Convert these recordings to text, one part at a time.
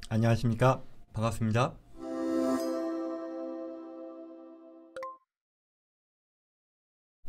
안녕하십니까. 반갑습니다.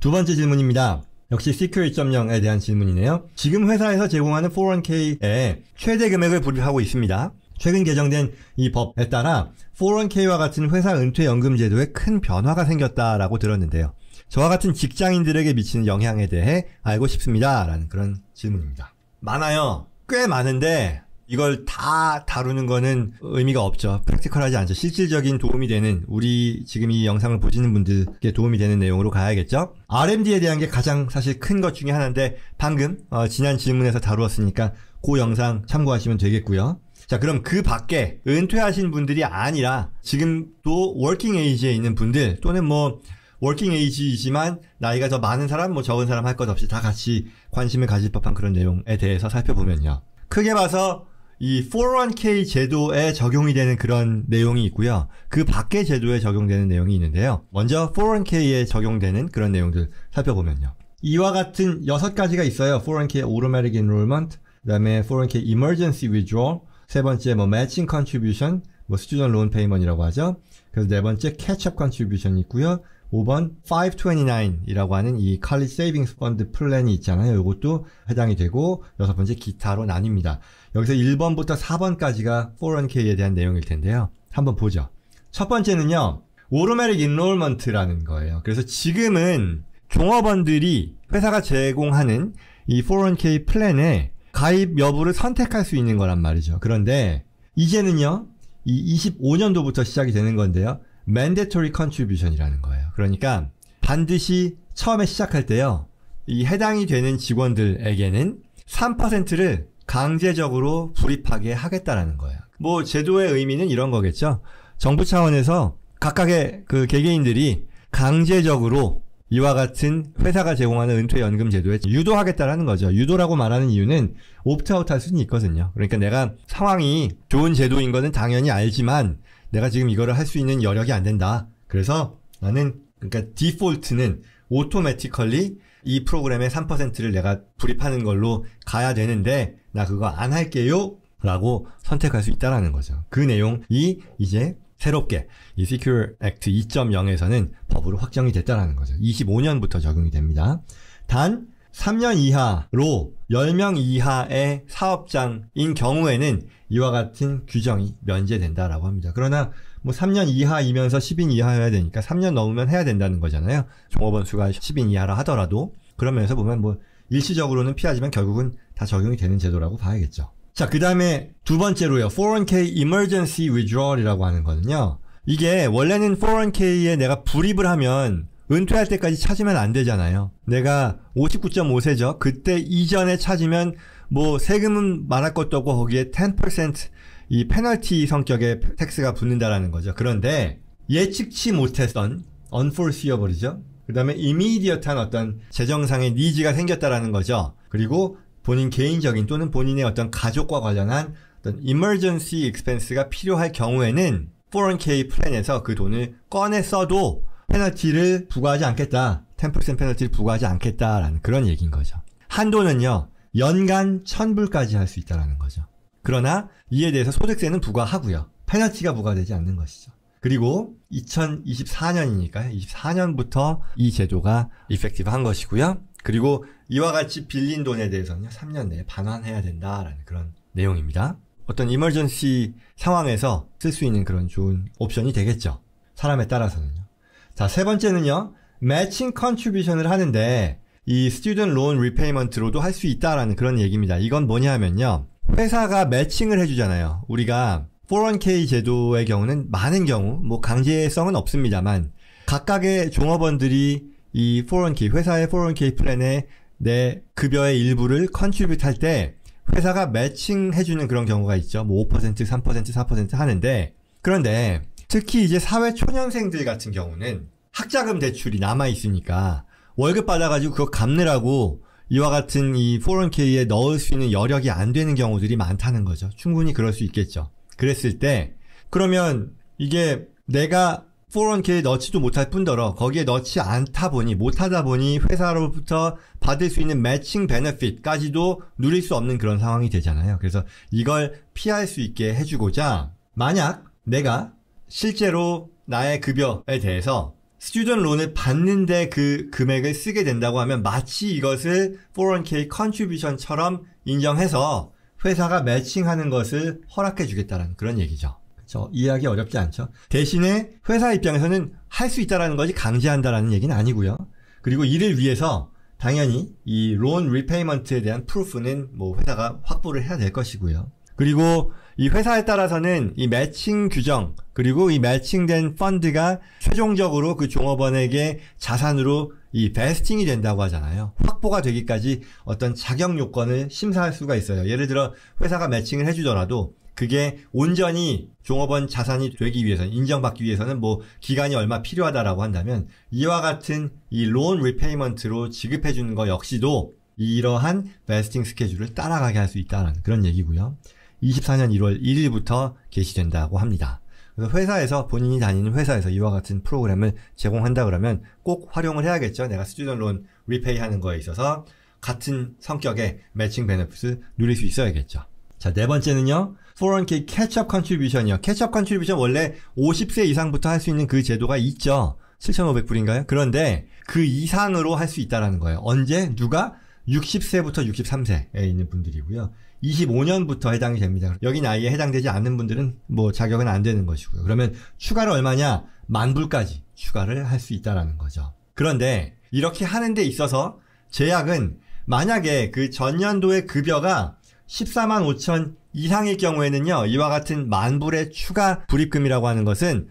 두 번째 질문입니다. 역시 CQ 1.0에 대한 질문이네요. 지금 회사에서 제공하는 401k에 최대 금액을 불입하고 있습니다. 최근 개정된 이 법에 따라 401k와 같은 회사 은퇴연금 제도에 큰 변화가 생겼다라고 들었는데요. 저와 같은 직장인들에게 미치는 영향에 대해 알고 싶습니다. 라는 그런 질문입니다. 많아요. 꽤 많은데 이걸 다 다루는 거는 의미가 없죠. 프랙티컬하지 않죠. 실질적인 도움이 되는, 우리 지금 이 영상을 보시는 분들께 도움이 되는 내용으로 가야겠죠. RMD에 대한 게 가장 사실 큰 것 중에 하나인데 방금 지난 질문에서 다루었으니까 그 영상 참고하시면 되겠고요. 자, 그럼 그 밖에 은퇴하신 분들이 아니라 지금도 워킹 에이지에 있는 분들, 또는 뭐 워킹 에이지이지만 나이가 더 많은 사람, 뭐 적은 사람 할 것 없이 다 같이 관심을 가질 법한 그런 내용에 대해서 살펴보면요. 크게 봐서 이 401k 제도에 적용이 되는 그런 내용이 있고요. 그 밖의 제도에 적용되는 내용이 있는데요. 먼저 401k에 적용되는 그런 내용들 살펴보면요. 이와 같은 6가지가 있어요. 401k Automatic Enrollment, 그 다음에 401k Emergency Withdrawal, 세 번째 뭐 Matching Contribution, 뭐 Student Loan Payment이라고 하죠. 그래서 네 번째 Catch-up Contribution이 있고요. 5번 529이라고 하는 이 College Savings Fund 플랜이 있잖아요. 이것도 해당이 되고, 여섯 번째 기타로 나뉩니다. 여기서 1번부터 4번까지가 401k에 대한 내용일 텐데요. 한번 보죠. 첫 번째는요, Automatic Enrollment라는 거예요. 그래서 지금은 종업원들이 회사가 제공하는 이 401k 플랜에 가입 여부를 선택할 수 있는 거란 말이죠. 그런데 이제는요, 이 25년도부터 시작이 되는 건데요. Mandatory Contribution이라는 거예요. 그러니까 반드시 처음에 시작할 때요, 이 해당이 되는 직원들에게는 3%를 강제적으로 불입하게 하겠다라는 거예요. 뭐 제도의 의미는 이런 거겠죠. 정부 차원에서 각각의 그 개개인들이 강제적으로 이와 같은 회사가 제공하는 은퇴연금 제도에 유도하겠다라는 거죠. 유도라고 말하는 이유는 옵트아웃 할 수는 있거든요. 그러니까 내가 상황이 좋은 제도인 거는 당연히 알지만 내가 지금 이거를 할 수 있는 여력이 안 된다. 그래서 나는, 그러니까 디폴트는 오토매티컬리 이 프로그램의 3%를 내가 불입하는 걸로 가야 되는데 나 그거 안 할게요 라고 선택할 수 있다라는 거죠. 그 내용이 이제 새롭게 이 Secure Act 2.0에서는 법으로 확정이 됐다라는 거죠. 25년부터 적용이 됩니다. 단 3년 이하로 10명 이하의 사업장인 경우에는 이와 같은 규정이 면제된다라고 합니다. 그러나 뭐 3년 이하이면서 10인 이하여야 되니까 3년 넘으면 해야 된다는 거잖아요. 종업원 수가 10인 이하라 하더라도. 그런 면에서 보면 뭐 일시적으로는 피하지만 결국은 다 적용이 되는 제도라고 봐야겠죠. 자, 그 다음에 두 번째로요. 401k Emergency Withdrawal이라고 하는 거는요. 이게 원래는 401k에 내가 불입을 하면 은퇴할 때까지 찾으면 안 되잖아요. 내가 59.5세죠. 그때 이전에 찾으면 뭐 세금은 말할 것도 없고 거기에 10% 이 페널티 성격의 텍스가 붙는다라는 거죠. 그런데 예측치 못했던 unforeseeable이죠. 그 다음에 immediate한 어떤 재정상의 니즈가 생겼다라는 거죠. 그리고 본인 개인적인 또는 본인의 어떤 가족과 관련한 어떤 emergency expense가 필요할 경우에는 401k 플랜에서 그 돈을 꺼내 써도 페널티를 부과하지 않겠다. 10% 페널티를 부과하지 않겠다라는 그런 얘기인 거죠. 한도는요, 연간 1000불까지 할 수 있다라는 거죠. 그러나 이에 대해서 소득세는 부과하고요. 페널티가 부과되지 않는 것이죠. 그리고 2024년이니까요. 24년부터 이 제도가 이펙티브 한 것이고요. 그리고 이와 같이 빌린 돈에 대해서는요, 3년 내에 반환해야 된다라는 그런 내용입니다. 어떤 이머전시 상황에서 쓸 수 있는 그런 좋은 옵션이 되겠죠. 사람에 따라서는요. 자, 세 번째는요, 매칭 컨트리뷰션을 하는데 이 스튜던트 론 리페이먼트로도 할 수 있다라는 그런 얘기입니다. 이건 뭐냐 하면요, 회사가 매칭을 해주잖아요. 우리가 401k 제도의 경우는 많은 경우 뭐 강제성은 없습니다만 각각의 종업원들이 이 401k, 회사의 401k 플랜에 내 급여의 일부를 컨트리뷰트 할 때 회사가 매칭해주는 그런 경우가 있죠. 뭐 5%, 3%, 4% 하는데, 그런데 특히 이제 사회 초년생들 같은 경우는 학자금 대출이 남아있으니까 월급 받아가지고 그거 갚느라고 이와 같은 이 401k에 넣을 수 있는 여력이 안 되는 경우들이 많다는 거죠. 충분히 그럴 수 있겠죠. 그랬을 때, 그러면 이게 내가 401k에 넣지도 못할 뿐더러 거기에 넣지 않다 보니 못하다 보니 회사로부터 받을 수 있는 매칭 베네핏까지도 누릴 수 없는 그런 상황이 되잖아요. 그래서 이걸 피할 수 있게 해주고자 만약 내가 실제로 나의 급여에 대해서 스튜던트 론을 받는데 그 금액을 쓰게 된다고 하면 마치 이것을 401k 컨트리뷰션처럼 인정해서 회사가 매칭하는 것을 허락해 주겠다는 그런 얘기죠. 그렇죠? 이해하기 어렵지 않죠? 대신에 회사 입장에서는 할 수 있다라는 것이 강제한다라는 얘기는 아니고요. 그리고 이를 위해서 당연히 이 론 리페이먼트에 대한 프루프는 뭐 회사가 확보를 해야 될 것이고요. 그리고 이 회사에 따라서는 이 매칭 규정 그리고 이 매칭된 펀드가 최종적으로 그 종업원에게 자산으로 이 베스팅이 된다고 하잖아요. 확보가 되기까지 어떤 자격 요건을 심사할 수가 있어요. 예를 들어 회사가 매칭을 해주더라도 그게 온전히 종업원 자산이 되기 위해서는 인정받기 위해서는 뭐 기간이 얼마 필요하다라고 한다면 이와 같은 이 론 리페이먼트로 지급해 주는 거 역시도 이러한 베스팅 스케줄을 따라가게 할 수 있다는 그런 얘기고요. 24년 1월 1일부터 개시된다고 합니다. 그래서 회사에서 본인이 다니는 회사에서 이와 같은 프로그램을 제공한다 그러면 꼭 활용을 해야겠죠. 내가 스튜던트 론 리페이 하는 거에 있어서 같은 성격의 매칭 베네핏을 누릴 수 있어야겠죠. 자, 네 번째는요. 401k 캐치업 컨트리뷰션이요. 캐치업 컨트리뷰션 원래 50세 이상부터 할 수 있는 그 제도가 있죠. 7,500불인가요? 그런데 그 이상으로 할 수 있다라는 거예요. 언제? 누가? 60세부터 63세에 있는 분들이고요. 25년부터 해당이 됩니다. 여기 나이에 해당되지 않는 분들은 뭐 자격은 안 되는 것이고요. 그러면 추가로 얼마냐? 10,000불까지 추가를 할 수 있다라는 거죠. 그런데 이렇게 하는 데 있어서 제약은 만약에 그 전년도의 급여가 14만 5천 이상일 경우에는요. 이와 같은 10,000불의 추가 불입금이라고 하는 것은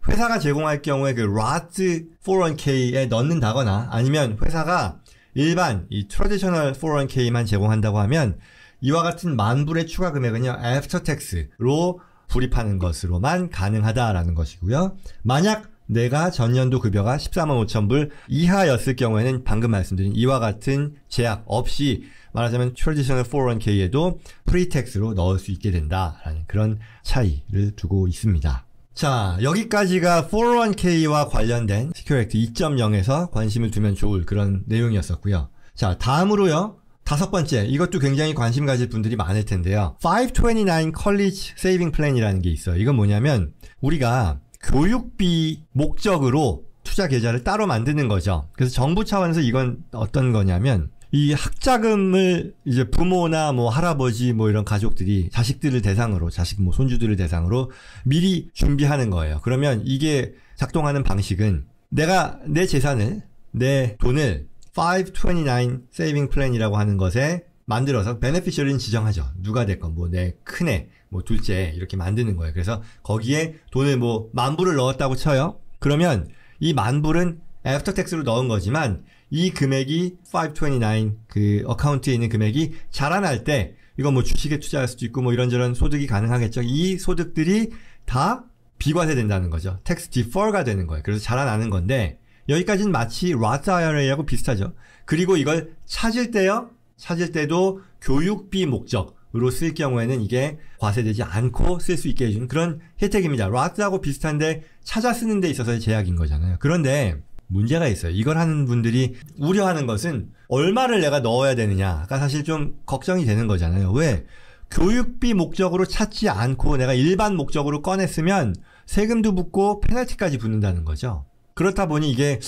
회사가 제공할 경우에 그 Roth 401k에 넣는다거나 아니면 회사가 일반 이 트래디셔널 401k만 제공한다고 하면 이와 같은 10,000불의 추가 금액은요. 애프터 텍스로 불입하는 것으로만 가능하다라는 것이고요. 만약 내가 전년도 급여가 14만 5천 불 이하였을 경우에는 방금 말씀드린 이와 같은 제약 없이 말하자면 트래디셔널 401k에도 프리텍스로 넣을 수 있게 된다라는 그런 차이를 두고 있습니다. 자, 여기까지가 401k와 관련된 시큐어 액트 2.0에서 관심을 두면 좋을 그런 내용이었었고요. 자, 다음으로요. 5번째, 이것도 굉장히 관심 가질 분들이 많을 텐데요. 529 College Saving Plan이라는 게 있어요. 이건 뭐냐면 우리가 교육비 목적으로 투자 계좌를 따로 만드는 거죠. 그래서 정부 차원에서 이건 어떤 거냐면 이 학자금을 이제 부모나 뭐 할아버지 뭐 이런 가족들이 자식들을 대상으로 자식 뭐 손주들을 대상으로 미리 준비하는 거예요. 그러면 이게 작동하는 방식은 내가 내 재산을 내 돈을 529 세이빙 플랜이라고 하는 것에 만들어서 베네피셔리는 지정하죠. 누가 됐건 뭐 내 큰애 뭐 둘째 이렇게 만드는 거예요. 그래서 거기에 돈을 뭐 10,000불을 넣었다고 쳐요. 그러면 이 10,000불은 애프터 텍스로 넣은 거지만 이 금액이 529 그 어카운트에 있는 금액이 자라날 때 이건 뭐 주식에 투자할 수도 있고 뭐 이런저런 소득이 가능하겠죠. 이 소득들이 다 비과세 된다는 거죠. 텍스 디퍼가 되는 거예요. 그래서 자라나는 건데 여기까지는 마치 Roth IRA하고 비슷하죠. 그리고 이걸 찾을 때도 교육비 목적으로 쓸 경우에는 이게 과세되지 않고 쓸 수 있게 해주는 그런 혜택입니다. Roth하고 비슷한데 찾아 쓰는 데 있어서의 제약인 거잖아요. 그런데 문제가 있어요. 이걸 하는 분들이 우려하는 것은 얼마를 내가 넣어야 되느냐가 사실 좀 걱정이 되는 거잖아요. 왜? 교육비 목적으로 찾지 않고 내가 일반 목적으로 꺼냈으면 세금도 붙고 페널티까지 붙는다는 거죠. 그렇다 보니 이게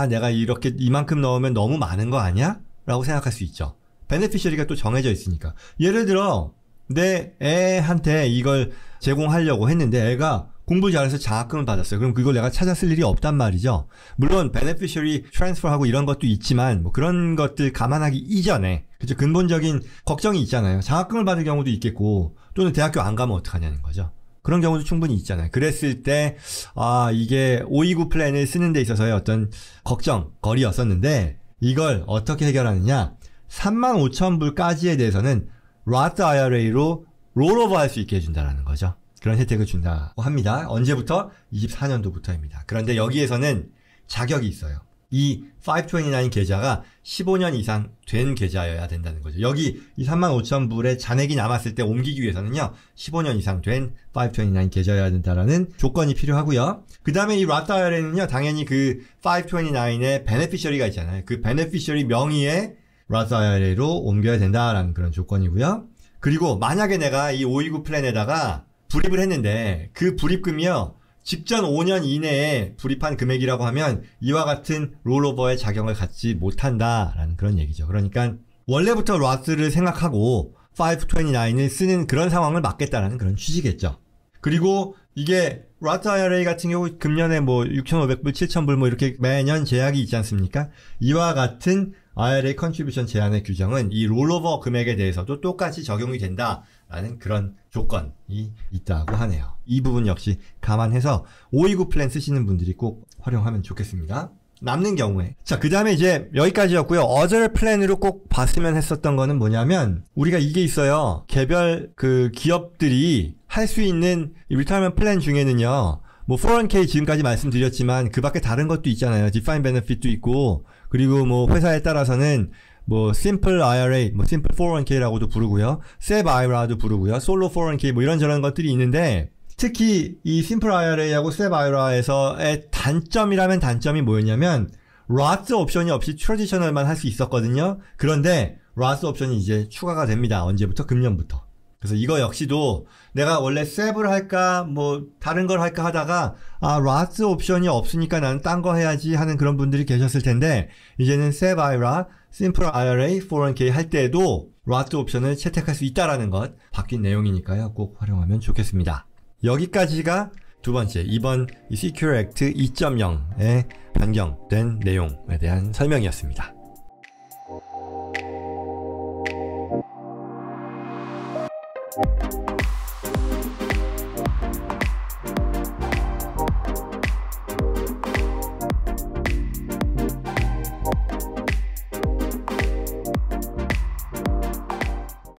내가 이렇게 이만큼 넣으면 너무 많은 거 아니야? 라고 생각할 수 있죠. 베네피셔리가 또 정해져 있으니까. 예를 들어 내 애한테 이걸 제공하려고 했는데 애가 공부 잘해서 장학금을 받았어요. 그럼 그걸 내가 찾아 쓸 일이 없단 말이죠. 물론 베네피셔리 트랜스퍼하고 이런 것도 있지만 뭐 그런 것들 감안하기 이전에 그죠 근본적인 걱정이 있잖아요. 장학금을 받을 경우도 있겠고 또는 대학교 안 가면 어떡하냐는 거죠. 그런 경우도 충분히 있잖아요. 그랬을 때 이게 529 플랜을 쓰는 데 있어서의 어떤 걱정거리였었는데 이걸 어떻게 해결하느냐. 35,000불까지에 대해서는 Roth IRA로 롤오버 할 수 있게 해준다는 거죠. 그런 혜택을 준다고 합니다. 언제부터? 24년도부터입니다. 그런데 여기에서는 자격이 있어요. 이 529 계좌가 15년 이상 된 계좌여야 된다는 거죠. 여기 이 35,000불의 잔액이 남았을 때 옮기기 위해서는요, 15년 이상 된 529 계좌여야 된다라는 조건이 필요하고요. 그 다음에 이 Roth IRA는요, 당연히 그 529의 베네피셔리가 있잖아요. 그 베네피셔리 명의의 Roth IRA로 옮겨야 된다라는 그런 조건이고요. 그리고 만약에 내가 이 529 플랜에다가 불입을 했는데 그 불입금이요, 직전 5년 이내에 불입한 금액이라고 하면 이와 같은 롤오버의 작용을 갖지 못한다라는 그런 얘기죠. 그러니까 원래부터 로스를 생각하고 529을 쓰는 그런 상황을 막겠다라는 그런 취지겠죠. 그리고 이게 Roth IRA 같은 경우 금년에 뭐 6,500불, 7,000불 뭐 이렇게 매년 제약이 있지 않습니까? 이와 같은 IRA 컨트리뷰션 제한의 규정은 이 롤오버 금액에 대해서도 똑같이 적용이 된다라는 그런 조건이 있다고 하네요. 이 부분 역시 감안해서 529 플랜 쓰시는 분들이 꼭 활용하면 좋겠습니다. 남는 경우에. 자, 그 다음에 이제 여기까지였고요. other 플랜으로 꼭 봤으면 했었던 거는 뭐냐면, 우리가 이게 있어요. 개별 그 기업들이 할 수 있는 리타이먼트 플랜 중에는요, 뭐 401k 지금까지 말씀드렸지만 그 밖에 다른 것도 있잖아요. 디파인 베네핏도 있고, 그리고 뭐 회사에 따라서는 뭐 simple IRA, 뭐 simple 401k라고도 부르고요. SEP IRA도 부르고요. 솔로 401k 뭐 이런저런 것들이 있는데, 특히 이 simple IRA하고 SEP IRA에서의 단점이라면 단점이 뭐였냐면 Roth 옵션이 없이 트래디셔널만 할 수 있었거든요. 그런데 Roth 옵션이 이제 추가가 됩니다. 언제부터? 금년부터. 그래서 이거 역시도 내가 원래 SEP을 할까 뭐 다른 걸 할까 하다가 Roth 옵션이 없으니까 나는 딴 거 해야지 하는 그런 분들이 계셨을 텐데, 이제는 SEP IRA, Simple IRA, 401k 할 때도 Roth 옵션을 채택할 수 있다라는 것 바뀐 내용이니까요. 꼭 활용하면 좋겠습니다. 여기까지가 두 번째, 이번 이 Secure Act 2.0에 변경된 내용에 대한 설명이었습니다.